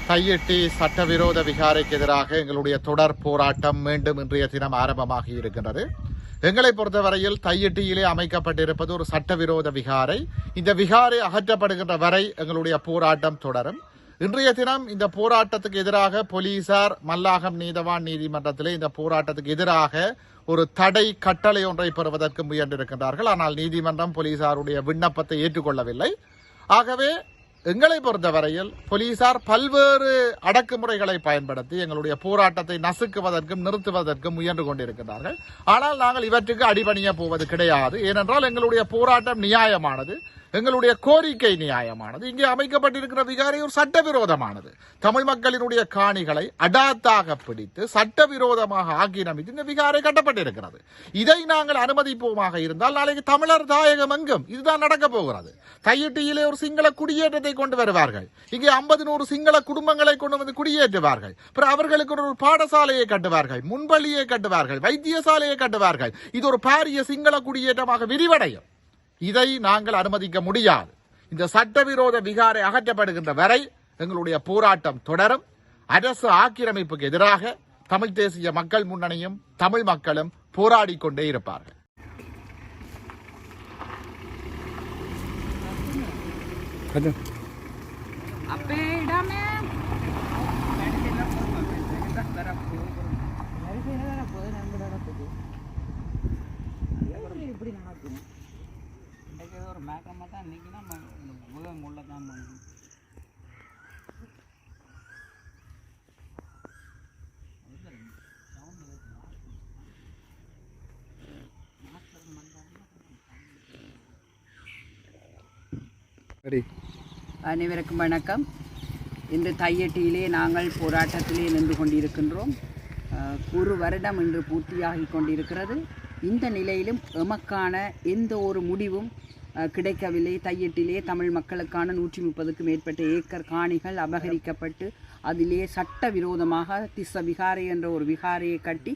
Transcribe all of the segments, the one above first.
தையிட்டி சட்டவிரோத விகாரைக்கு எதிராக எங்களுடைய தொடர் போராட்டம் மீண்டும் இன்றைய தினம் ஆரம்பமாகி இருக்கின்றது. எங்களை பொறுத்தவரையில் தையிட்டியிலே அமைக்கப்பட்டிருப்பது ஒரு சட்டவிரோத விகாரை. இந்த விகாரை அகற்றப்படுகின்ற வரை எங்களுடைய போராட்டம் தொடரும். இன்றைய தினம் இந்த போராட்டத்துக்கு எதிராக போலீசார் மல்லாகம் நீதவான் நீதிமன்றத்திலே இந்த போராட்டத்துக்கு எதிராக ஒரு தடை கட்டளை ஒன்றை பெறுவதற்கு முயன்றிருக்கின்றார்கள். ஆனால் நீதிமன்றம் போலீசாருடைய விண்ணப்பத்தை ஏற்றுக்கொள்ளவில்லை. ஆகவே எங்களை பொறுத்தவரையில் போலீசார் பல்வேறு அடக்குமுறைகளை பயன்படுத்தி எங்களுடைய போராட்டத்தை நசுக்குவதற்கும் நிறுத்துவதற்கும் முயன்று கொண்டிருக்கிறார்கள். ஆனால் நாங்கள் இவற்றுக்கு அடிபணிய போவது கிடையாது. ஏனென்றால் எங்களுடைய போராட்டம் நியாயமானது, எங்களுடைய கோரிக்கை நியாயமானது. இங்கே அமைக்கப்பட்டிருக்கிற விகாரை ஒரு சட்டவிரோதமானது. தமிழ் மக்களினுடைய காணிகளை அடாத்தாக பிடித்து சட்டவிரோதமாக ஆக்கிரமித்து இந்த விகாரை கட்டப்பட்டிருக்கிறது. இதை நாங்கள் அனுமதிப்போமாக இருந்தால் நாளைக்கு தமிழர் தாயகம் எங்கும் இதுதான் நடக்க போகிறது. தையிட்டியிலே ஒரு சிங்கள குடியேற்றத்தை கொண்டு வருவார்கள். இங்கே 50-100 சிங்கள குடும்பங்களை கொண்டு வந்து குடியேற்றுவார்கள். அப்புறம் அவர்களுக்கு ஒரு பாடசாலையை கட்டுவார்கள், முன்பள்ளியை கட்டுவார்கள், வைத்தியசாலையை கட்டுவார்கள். இது ஒரு பாரிய சிங்கள குடியேற்றமாக விரிவடையும். இதை நாங்கள் அனுமதிக்க முடியாது. இந்த சட்டவிரோத விகாரை அகற்றப்படுகின்ற வரை எங்களுடைய போராட்டம் தொடரும். அரசு ஆக்கிரமிப்புக்கு எதிராக தமிழ் தேசிய மக்கள் முன்னணியும் தமிழ் மக்களும் போராடி கொண்டே இருப்பார்கள். ஒரு மேக்கமாக தான் இன்றைக்கினா முகம் உள்ள தான் பண்ணுது. அனைவருக்கும் வணக்கம். இன்று தையிட்டியிலே நாங்கள் போராட்டத்திலே நின்று கொண்டிருக்கின்றோம். ஒரு வருடம் இன்று பூர்த்தியாகி கொண்டிருக்கிறது. இந்த நிலையிலும் எமக்கான எந்த ஒரு முடிவும் கிடைக்கவில்லை. தையிட்டிலே தமிழ் மக்களுக்கான 130க்கும் மேற்பட்ட ஏக்கர் காணிகள் அபகரிக்கப்பட்டு அதிலே சட்டவிரோதமாக திஸ்ஸ விகாரை என்ற ஒரு விகாரையை கட்டி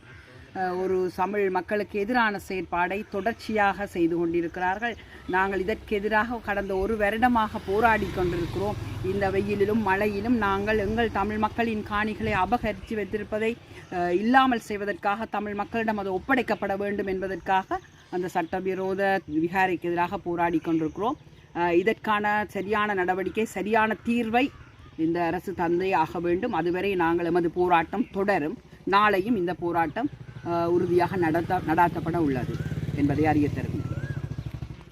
ஒரு தமிழ் மக்களுக்கு எதிரான செயற்பாடை தொடர்ச்சியாக செய்து கொண்டிருக்கிறார்கள். நாங்கள் இதற்கு எதிராக கடந்த ஒரு வருடமாக போராடி கொண்டிருக்கிறோம். இந்த வெயிலிலும் மழையிலும் நாங்கள் எங்கள் தமிழ் மக்களின் காணிகளை அபகரித்து வைத்திருப்பதை இல்லாமல் செய்வதற்காக தமிழ் மக்களிடம் அது ஒப்படைக்கப்பட வேண்டும் என்பதற்காக அந்த சட்டவிரோத விகாரைக்கு எதிராக போராடி கொண்டிருக்கிறோம். இதற்கான சரியான நடவடிக்கை, சரியான தீர்வை இந்த அரசு தந்தே ஆக வேண்டும். அதுவரை நாங்கள் எமது போராட்டம் தொடரும். நாளையும் இந்த போராட்டம் உறுதியாக நடாத்தப்பட உள்ளது என்பதை அறிய தருகிறோம்.